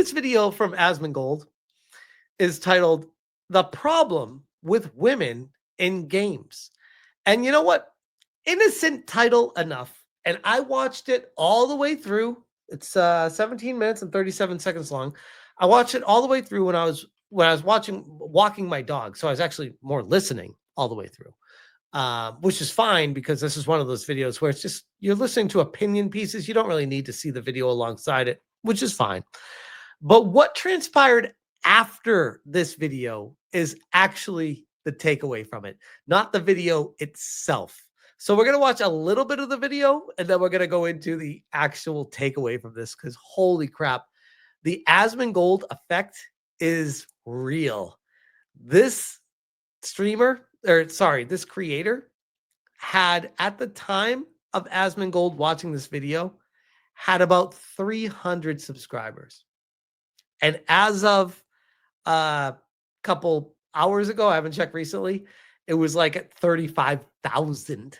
This video from Asmongold is titled "The Problem with Women in Games." And you know what? Innocent title enough. And I watched it all the way through. It's 17 minutes and 37 seconds long. I watched it all the way through when I was walking my dog. So I was actually more listening all the way through. Which is fine because this is one of those videos where it's just you're listening to opinion pieces. You don't really need to see the video alongside it, which is fine. But what transpired after this video is actually the takeaway from it, not the video itself. So we're going to watch a little bit of the video and then we're going to go into the actual takeaway from this because holy crap, the Asmongold effect is real. This this creator had at the time of Asmongold watching this video had about 300 subscribers. And as of a couple hours ago, I haven't checked recently, it was like at 35,000.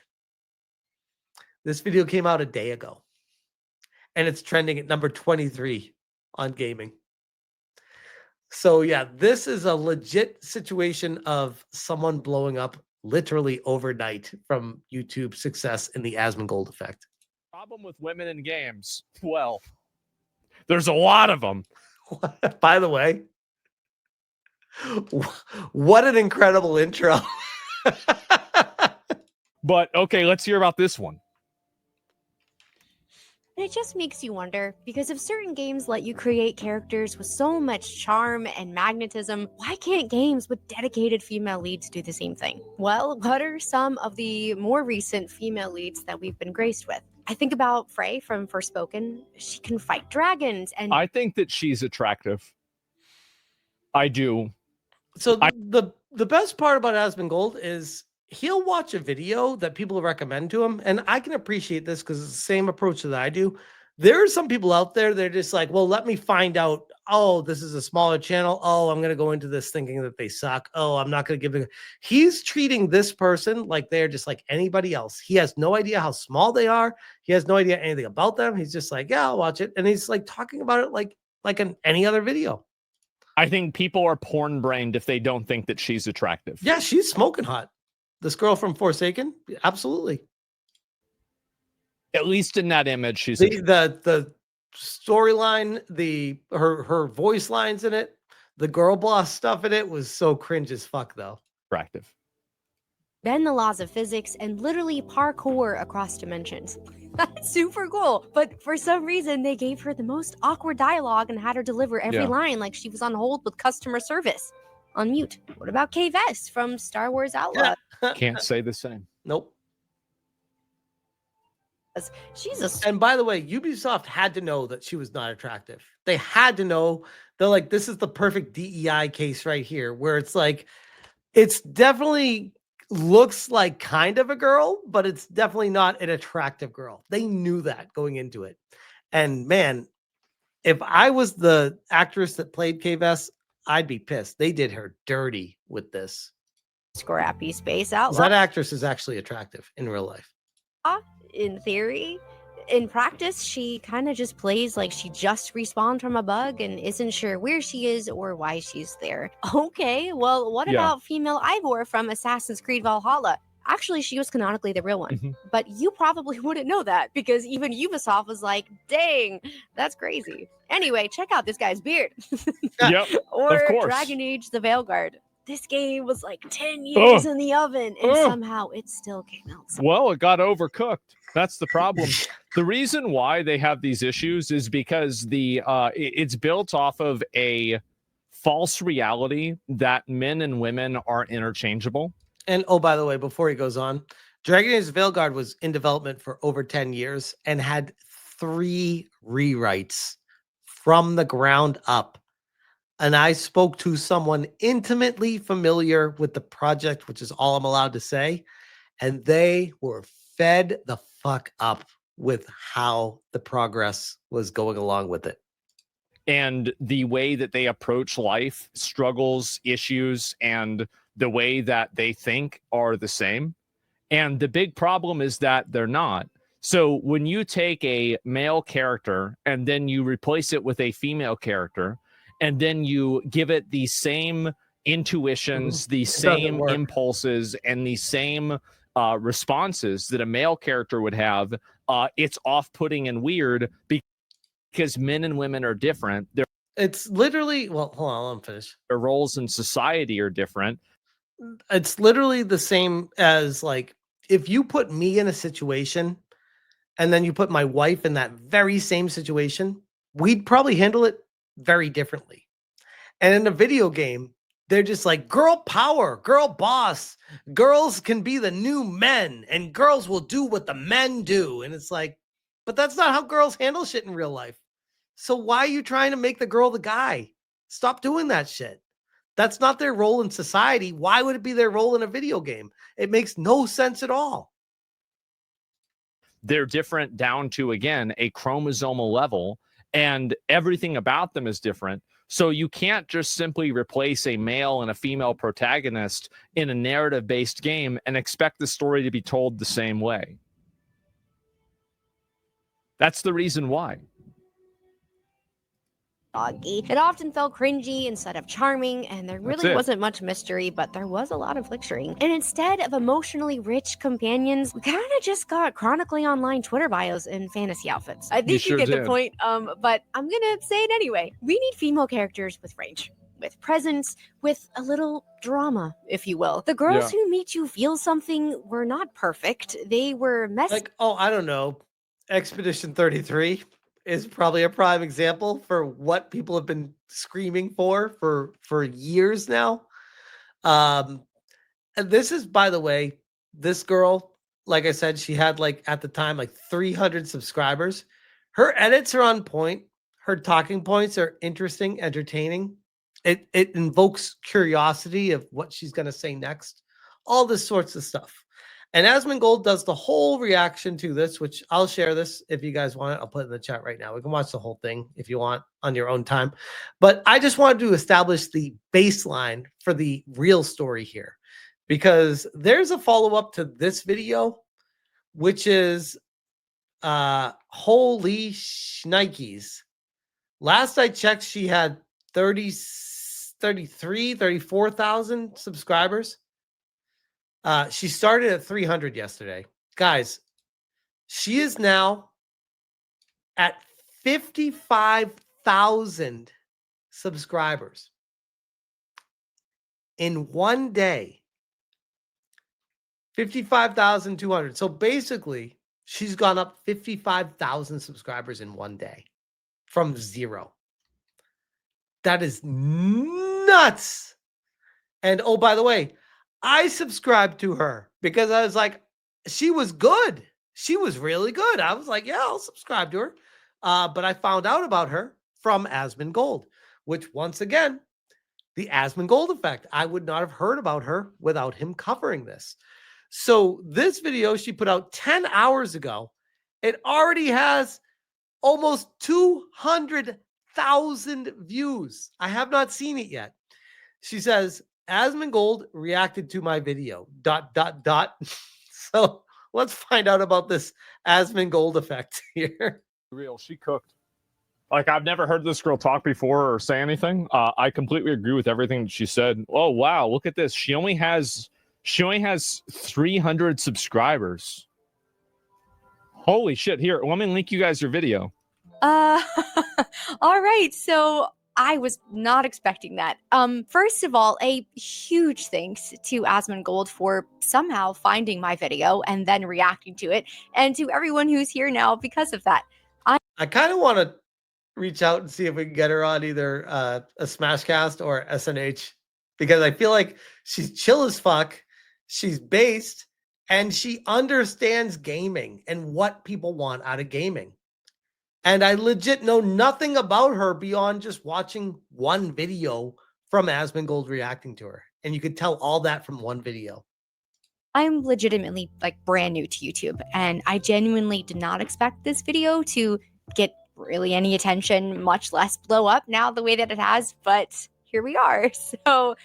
This video came out a day ago. And it's trending at number 23 on gaming. So yeah, this is a legit situation of someone blowing up literally overnight from YouTube success in the Asmongold effect. Problem with women in games. Well, there's a lot of them. By the way, what an incredible intro. But okay, let's hear about this one. It just makes you wonder, because if certain games let you create characters with so much charm and magnetism, why can't games with dedicated female leads do the same thing? Well, what are some of the more recent female leads that we've been graced with? I think about Frey from Forspoken. She can fight dragons, and I think that she's attractive. I do. So the best part about Asmongold is he'll watch a video that people recommend to him, and I can appreciate this because it's the same approach that I do. There are some people out there, they're just like, well, let me find out. Oh, this is a smaller channel. Oh, I'm going to go into this thinking that they suck. Oh, I'm not going to give it. He's treating this person like they're just like anybody else. He has no idea how small they are. He has no idea anything about them. He's just like, yeah, I'll watch it. And he's like talking about it like in any other video. I think people are porn brained if they don't think that she's attractive. Yeah, she's smoking hot. This girl from Forsaken, absolutely. At least in that image, she's the storyline, her voice lines in it, the girl boss stuff in it was so cringe as fuck, though. Attractive. bend the laws of physics and literally parkour across dimensions. That's super cool. But for some reason, they gave her the most awkward dialogue and had her deliver every line like she was on hold with customer service. On mute. What about Kay Vess from Star Wars Outlaw? Can't say the same. Nope. She's a... And by the way, Ubisoft had to know that she was not attractive. They had to know. They're like, this is the perfect DEI case right here, where it's like, it's definitely looks like kind of a girl, but it's definitely not an attractive girl. They knew that going into it. And man, if I was the actress that played Kay Vess, I'd be pissed. They did her dirty with this. Scrappy space outlaw. That actress is actually attractive in real life. In theory. In practice, she kind of just plays like she just respawned from a bug and isn't sure where she is or why she's there. Okay, well, what about female Ivor from Assassin's Creed Valhalla? Actually, she was canonically the real one. But you probably wouldn't know that because even Ubisoft was like, dang, that's crazy. Anyway, check out this guy's beard. Or Dragon Age the Veilguard. This game was like 10 years in the oven and somehow it still came out. Well, it got overcooked. That's the problem. The reason why they have these issues is because it's built off of a false reality that men and women are interchangeable. And oh, by the way, before he goes on, Dragon Age Veilguard was in development for over 10 years and had 3 rewrites from the ground up. And I spoke to someone intimately familiar with the project, which is all I'm allowed to say. And they were fed the fuck up with how the progress was going along with it. And the way that they approach life, struggles, issues, and the way that they think are the same. And the big problem is that they're not. So when you take a male character and then you replace it with a female character, and then you give it the same intuitions, the same impulses, and the same responses that a male character would have, it's off-putting and weird because men and women are different. It's literally, well, hold on, let me finish. Their roles in society are different. It's literally the same as, like, if you put me in a situation and then you put my wife in that very same situation, we'd probably handle it very differently. And in a video game, they're just like, girl power, girl boss, girls can be the new men, and girls will do what the men do. And it's like, but that's not how girls handle shit in real life. So why are you trying to make the girl the guy? Stop doing that shit. That's not their role in society. Why would it be their role in a video game? It makes no sense at all. They're different down to, again, a chromosomal level, and everything about them is different. So you can't just simply replace a male and a female protagonist in a narrative-based game and expect the story to be told the same way. That's the reason why. Doggy. It often felt cringy instead of charming, and there really wasn't much mystery, but there was a lot of lecturing. And instead of emotionally rich companions, we kind of just got chronically online Twitter bios and fantasy outfits. I think you get the point, but I'm gonna say it anyway. We need female characters with range, with presence, with a little drama, if you will. The girls who made you feel something were not perfect. They were messy. Like, oh, I don't know. Expedition 33 is probably a prime example for what people have been screaming for years now. And this is, by the way, this girl, like I said, she had, like, at the time, like 300 subscribers. Her edits are on point. Her talking points are interesting, entertaining. It invokes curiosity of what she's going to say next. All this sorts of stuff. And Asmongold does the whole reaction to this, which I'll share this if you guys want it. I'll put it in the chat right now. We can watch the whole thing if you want on your own time. But I just wanted to establish the baseline for the real story here, because there's a follow-up to this video, which is holy shnikes. Last I checked, she had 34,000 subscribers. She started at 300 yesterday. Guys, she is now at 55,000 subscribers in one day. 55,200. So basically, she's gone up 55,000 subscribers in one day from zero. That is nuts. And oh, by the way, I subscribed to her because I was like, she was good. She was really good. I was like, yeah, I'll subscribe to her. But I found out about her from Asmongold, which, once again, the Asmongold Effect. I would not have heard about her without him covering this. So this video she put out 10 hours ago. It already has almost 200,000 views. I have not seen it yet. She says, Asmongold reacted to my video, ... So let's find out about this Asmongold Effect here. Real, she cooked. Like, I've never heard this girl talk before or say anything. I completely agree with everything that she said. Oh, wow, look at this. She only has 300 subscribers. Holy shit. Here, let me link you guys your video. All right, so I was not expecting that. First of all, a huge thanks to Asmongold for somehow finding my video and then reacting to it, and to everyone who's here now because of that. I kind of want to reach out and see if we can get her on either a Smashcast or SNH, because I feel like she's chill as fuck, she's based, and she understands gaming and what people want out of gaming. And I legit know nothing about her beyond just watching one video from Asmongold reacting to her. And you could tell all that from one video. I'm legitimately, like, brand new to YouTube, and I genuinely did not expect this video to get really any attention, much less blow up now the way that it has, but here we are. So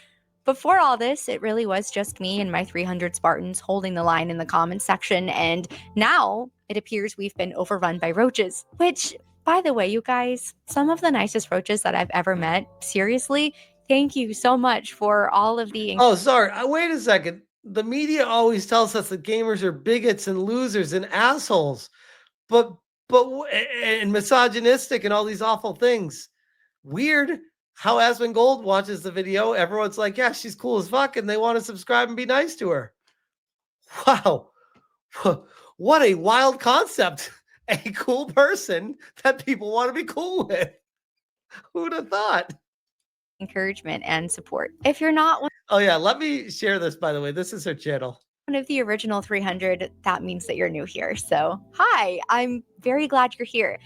Before all this, it really was just me and my 300 Spartans holding the line in the comments section, and now it appears we've been overrun by roaches, which, by the way, you guys, some of the nicest roaches that I've ever met. Seriously, thank you so much for all of the... Oh, sorry. Wait a second. The media always tells us that gamers are bigots and losers and assholes, but and misogynistic and all these awful things. Weird how Asmongold watches the video. Everyone's like, yeah, she's cool as fuck, and they want to subscribe and be nice to her. Wow. What a wild concept. A cool person that people want to be cool with. Who'd have thought? Encouragement and support. If you're not one... Oh, yeah. Let me share this, by the way. This is her channel. One of the original 300, that means that you're new here. So, hi, I'm very glad you're here.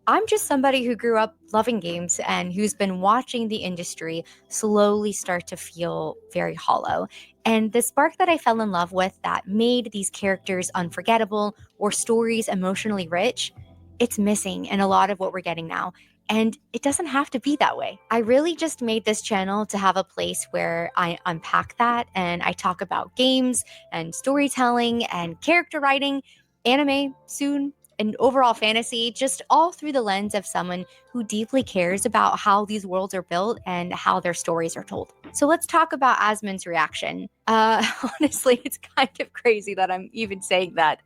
I'm just somebody who grew up loving games and who's been watching the industry slowly start to feel very hollow. And the spark that I fell in love with that made these characters unforgettable or stories emotionally rich, it's missing in a lot of what we're getting now. And it doesn't have to be that way. I really just made this channel to have a place where I unpack that and I talk about games and storytelling and character writing, anime soon, and overall fantasy, just all through the lens of someone who deeply cares about how these worlds are built and how their stories are told. So let's talk about Asmon's reaction. Honestly, it's kind of crazy that I'm even saying that.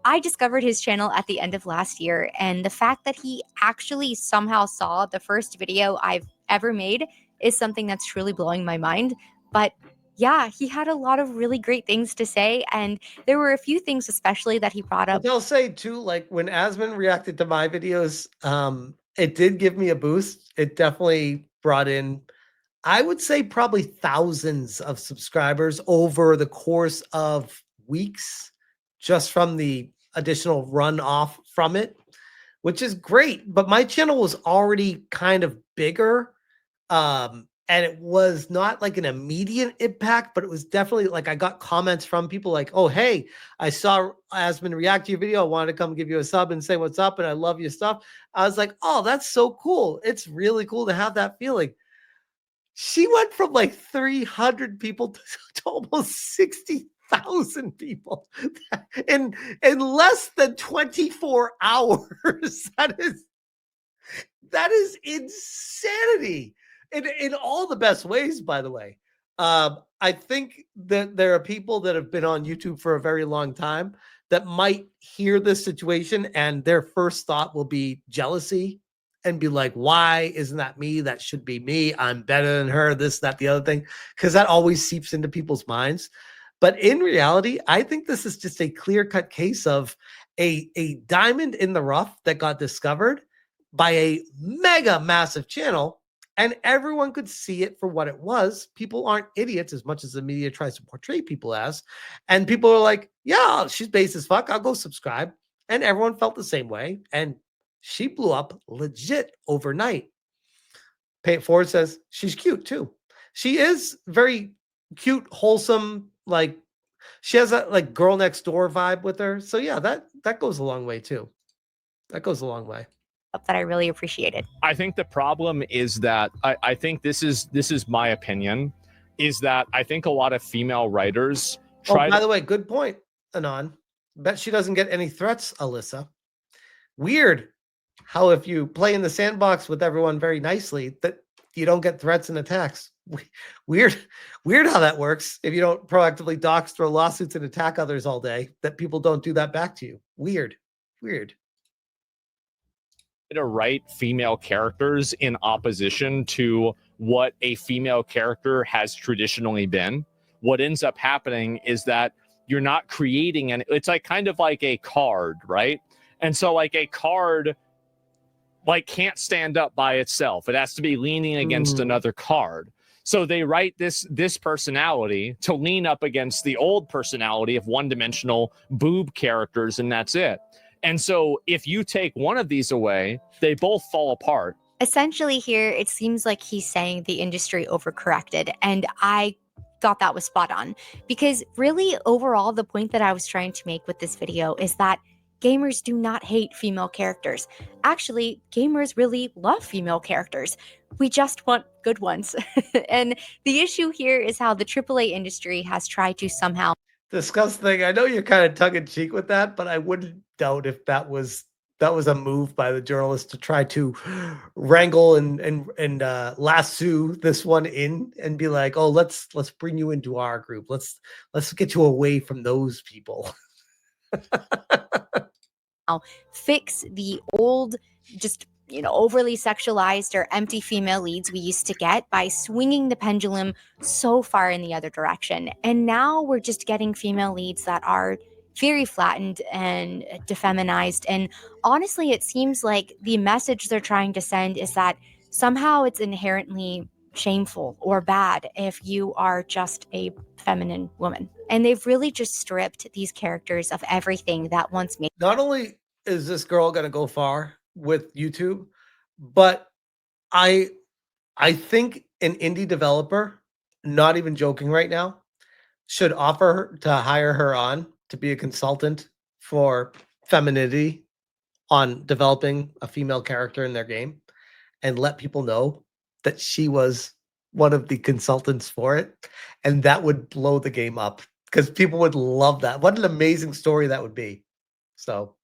I discovered his channel at the end of last year, and the fact that he actually somehow saw the first video I've ever made is something that's truly blowing my mind. But yeah, he had a lot of really great things to say, and there were a few things especially that he brought up. But they'll say too, like when Asmon reacted to my videos, it did give me a boost. It definitely brought in, I would say, probably thousands of subscribers over the course of weeks, just from the additional runoff from it, which is great. But my channel was already kind of bigger. And it was not like an immediate impact, but it was definitely like I got comments from people like, oh, hey, I saw Asmon react to your video. I wanted to come give you a sub and say what's up. And I love your stuff. I was like, oh, that's so cool. It's really cool to have that feeling. She went from like 300 people to almost 60,000 people in less than 24 hours. That is insanity in all the best ways, by the way. I think that there are people that have been on YouTube for a very long time that might hear this situation and their first thought will be jealousy and be like, why isn't that me? That should be me. I'm better than her, this, that, the other thing, because that always seeps into people's minds. But in reality, I think this is just a clear-cut case of a diamond in the rough that got discovered by a mega massive channel, and everyone could see it for what it was. People aren't idiots as much as the media tries to portray people as. And people are like, yeah, she's base as fuck. I'll go subscribe. And everyone felt the same way. And she blew up legit overnight. Pay It Forward says she's cute too. She is very cute, wholesome, like she has that like girl next door vibe with her. So yeah, that goes a long way too. That goes a long way. That I really appreciated. I think the problem is that I think this is my opinion, is that I think a lot of female writers try. By the way, good point, Anon. Bet she doesn't get any threats, Alyssa. Weird how if you play in the sandbox with everyone very nicely, that you don't get threats and attacks. Weird how that works. If you don't proactively dox, throw lawsuits, and attack others all day, that people don't do that back to you. Weird. To write female characters in opposition to what a female character has traditionally been. What ends up happening is that you're not creating it's like kind of like a card, right? And so like a card like can't stand up by itself. It has to be leaning against another card. So they write this personality to lean up against the old personality of one-dimensional boob characters, and that's it. And so if you take one of these away, they both fall apart. Essentially here, it seems like he's saying the industry overcorrected, and I thought that was spot on. Because really, overall, the point that I was trying to make with this video is that gamers do not hate female characters. Actually, gamers really love female characters. We just want good ones. And the issue here is how the AAA industry has tried to somehow Disgusting. I know you're kind of tongue in cheek with that, but I wouldn't doubt if that was a move by the journalist to try to wrangle and lasso this one in and be like, oh, let's bring you into our group. Let's get you away from those people. fix the old, just overly sexualized or empty female leads we used to get by swinging the pendulum so far in the other direction. And now we're just getting female leads that are very flattened and defeminized. And honestly, it seems like the message they're trying to send is that somehow it's inherently shameful or bad if you are just a feminine woman. And they've really just stripped these characters of everything that once made. Not only is this girl going to go far with YouTube, but I think an indie developer, not even joking right now, should offer her to hire her on to be a consultant for femininity on developing a female character in their game and let people know that she was one of the consultants for it. And that would blow the game up because people would love that. What an amazing story that would be. So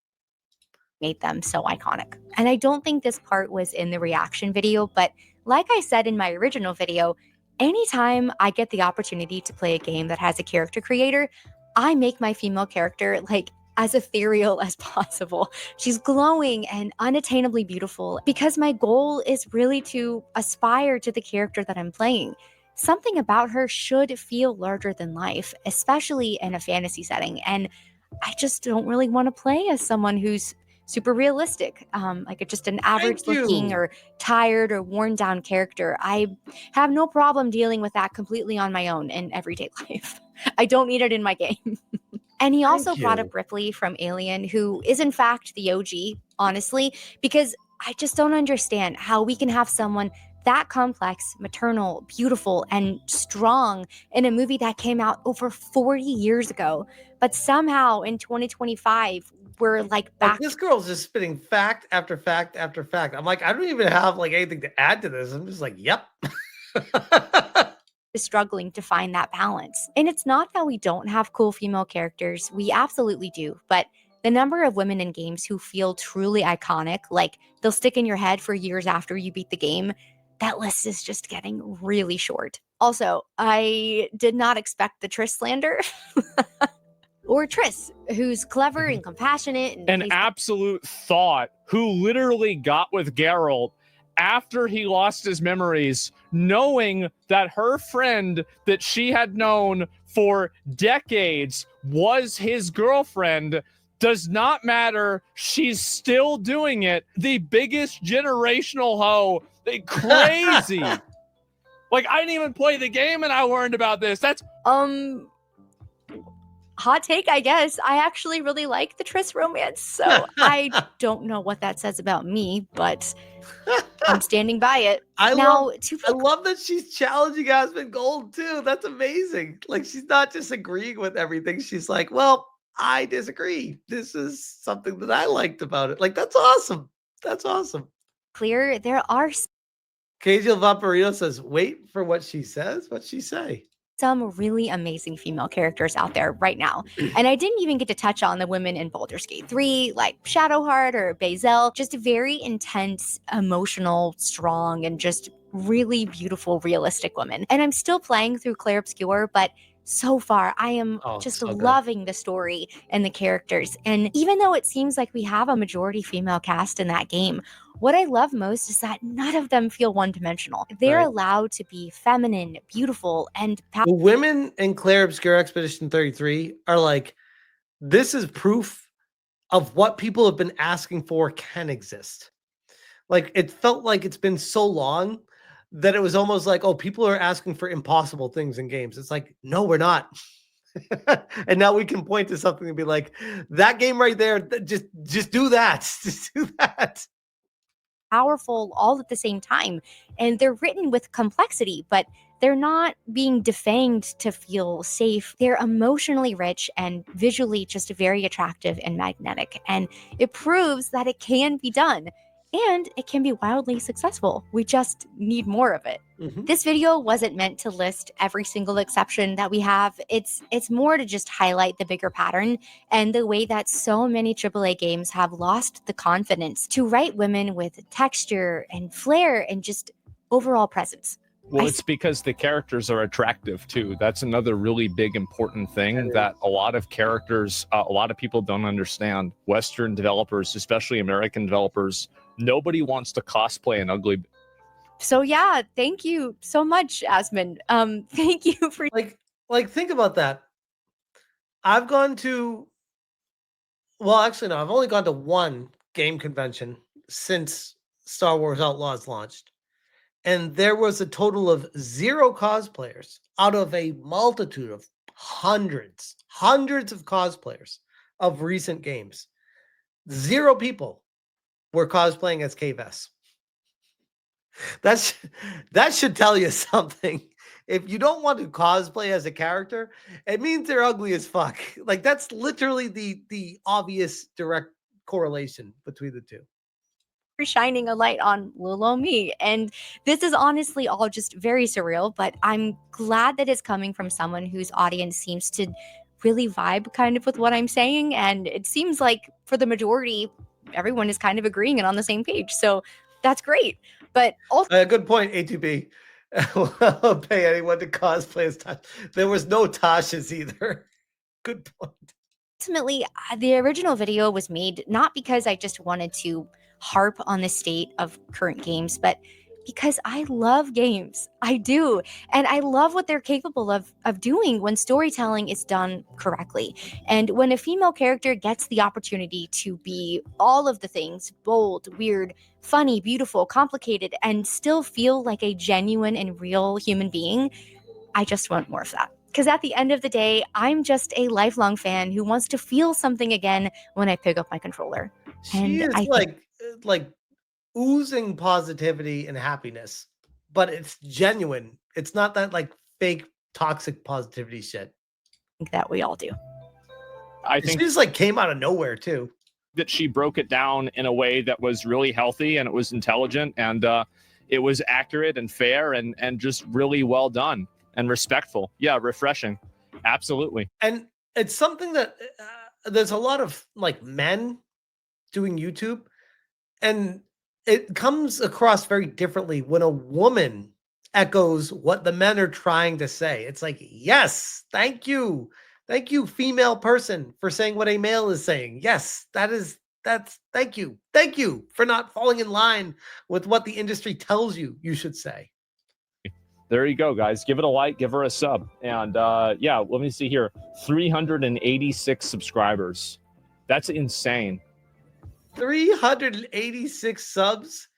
made them so iconic. And I don't think this part was in the reaction video, but like I said in my original video, anytime I get the opportunity to play a game that has a character creator, I make my female character like as ethereal as possible. She's glowing and unattainably beautiful because my goal is really to aspire to the character that I'm playing. Something about her should feel larger than life, especially in a fantasy setting. And I just don't really want to play as someone who's super realistic, like just an average looking or tired or worn down character. I have no problem dealing with that completely on my own in everyday life. I don't need it in my game. And he also brought up Ripley from Alien, who is in fact the OG, honestly, because I just don't understand how we can have someone that complex, maternal, beautiful, and strong in a movie that came out over 40 years ago. But somehow in 2025, we're like back. Like, this girl's just spitting fact after fact after fact. I'm like, I don't even have like anything to add to this. I'm just like, yep. Struggling to find that balance. And it's not that we don't have cool female characters. We absolutely do. But the number of women in games who feel truly iconic, like they'll stick in your head for years after you beat the game, that list is just getting really short. Also, I did not expect the Triss slander. Or Triss, who's clever and compassionate. And an absolute thought who literally got with Geralt after he lost his memories, knowing that her friend that she had known for decades was his girlfriend. Does not matter. She's still doing it. The biggest generational hoe. Crazy. Like, I didn't even play the game and I learned about this. That's hot take, I guess. I actually really like the Triss romance, so I don't know what that says about me, but I'm standing by it. I love that she's challenging Asmongold too. That's amazing. Like, she's not just agreeing with everything. She's like, well, I disagree. This is something that I liked about it. Like, that's awesome. That's awesome. Clear, there are Cajal Vampirito says, wait for what she says. What'd she say? Some really amazing female characters out there right now. And I didn't even get to touch on the women in Baldur's Gate 3, like Shadowheart or Bazel, just very intense, emotional, strong, and just really beautiful, realistic women. And I'm still playing through Clair Obscur, but so far, I am just loving the story and the characters. And even though it seems like we have a majority female cast in that game, what I love most is that none of them feel one-dimensional. They're allowed to be feminine, beautiful, and the women in Clair Obscur Expedition 33 are like, this is proof of what people have been asking for can exist. Like, it felt like it's been so long that it was almost like, oh, people are asking for impossible things in games. It's like, no, we're not. And now we can point to something and be like, that game right there, just do that. Just do that. Powerful all at the same time, and they're written with complexity, but They're not being defanged to feel safe. They're emotionally rich and visually just very attractive and magnetic. And it proves that it can be done. And it can be wildly successful. We just need more of it. This video wasn't meant to list every single exception that we have. It's more to just highlight the bigger pattern and the way that so many AAA games have lost the confidence to write women with texture and flair and just overall presence. Well, it's because the characters are attractive too. That's another really big important thing that a lot of characters, a lot of people don't understand. Western developers, especially American developers, nobody wants to cosplay an ugly. So yeah, thank you so much, Asmon. Thank you for like think about that. I've gone to, well, actually no, I've only gone to one game convention since Star Wars Outlaws launched. And there was a total of 0 cosplayers out of a multitude of hundreds of cosplayers of recent games. 0 people were cosplaying as K-Vess. That should tell you something. If you don't want to cosplay as a character, it means they're ugly as fuck. Like that's literally the obvious direct correlation between the two. Shining a light on little me. And this is honestly all just very surreal, but I'm glad that it's coming from someone whose audience seems to really vibe kind of with what I'm saying. And it seems like for the majority, everyone is kind of agreeing and on the same page. So that's great. But also, good point, A2B. I'll pay anyone to cosplay as Tasha. There was no Tasha's either. Good point. Ultimately, the original video was made not because I just wanted to harp on the state of current games, but because I love games. I do. And I love what they're capable of doing when storytelling is done correctly. And when a female character gets the opportunity to be all of the things, bold, weird, funny, beautiful, complicated, and still feel like a genuine and real human being, I just want more of that. Because at the end of the day, I'm just a lifelong fan who wants to feel something again when I pick up my controller. She is like oozing positivity and happiness, but it's genuine. It's not that like fake toxic positivity shit. I think that we all do. I think she just like came out of nowhere too. That she broke it down in a way that was really healthy and it was intelligent and it was accurate and fair and just really well done and respectful. Yeah, refreshing. Absolutely. And it's something that there's a lot of like men doing YouTube, and it comes across very differently when a woman echoes what the men are trying to say. It's like, yes, thank you, female person, for saying what a male is saying. Yes, that's thank you for not falling in line with what the industry tells you should say. There you go, guys. Give it a like, give her a sub. And yeah, let me see here. 386 subscribers. That's insane. 386 subs.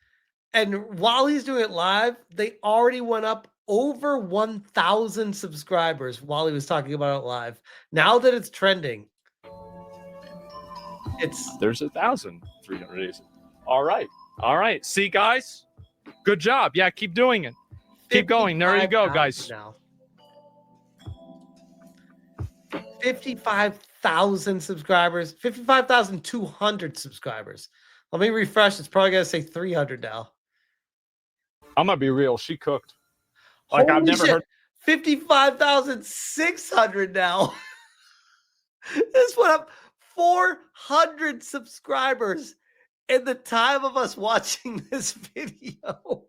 And while he's doing it live, they already went up over 1,000 subscribers while he was talking about it live. Now that it's trending, there's 1,380. All right. See, guys, good job. Yeah, keep doing it. Keep going. There you go, guys. Now 55,000 subscribers, 55,200 subscribers. Let me refresh. It's probably gonna say 300 now. I'm gonna be real. She cooked. Like, holy I've never shit. heard. 55,600 now. This went up 400 subscribers in the time of us watching this video.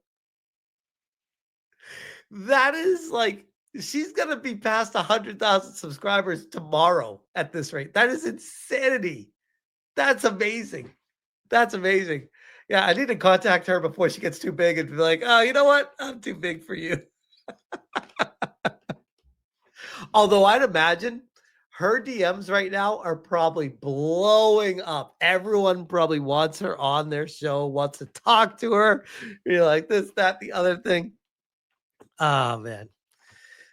That is like, she's gonna be past 100,000 subscribers tomorrow at this rate. That is insanity. That's amazing. That's amazing. Yeah, I need to contact her before she gets too big and be like, oh, you know what? I'm too big for you. Although I'd imagine her DMs right now are probably blowing up. Everyone probably wants her on their show, wants to talk to her. You're like this, that, the other thing. Oh man.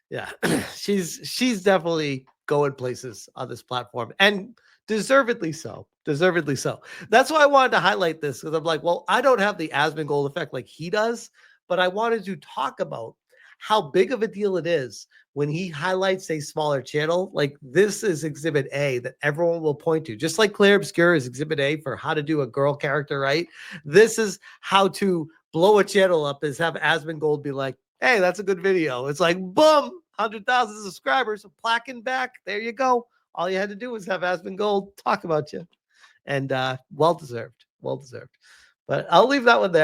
Yeah. she's definitely going places on this platform, and deservedly so. Deservedly so. That's why I wanted to highlight this, because I'm like, well, I don't have the Asmongold effect like he does, but I wanted to talk about how big of a deal it is when he highlights a smaller channel. Like, this is exhibit A that everyone will point to, just like Claire Obscure is exhibit A for how to do a girl character right. This is how to blow a channel up, is have Asmongold be like, hey, that's a good video. It's like, boom, 100,000 subscribers, placking back. There you go. All you had to do was have Asmongold talk about you. And well deserved. Well deserved. But I'll leave that one there.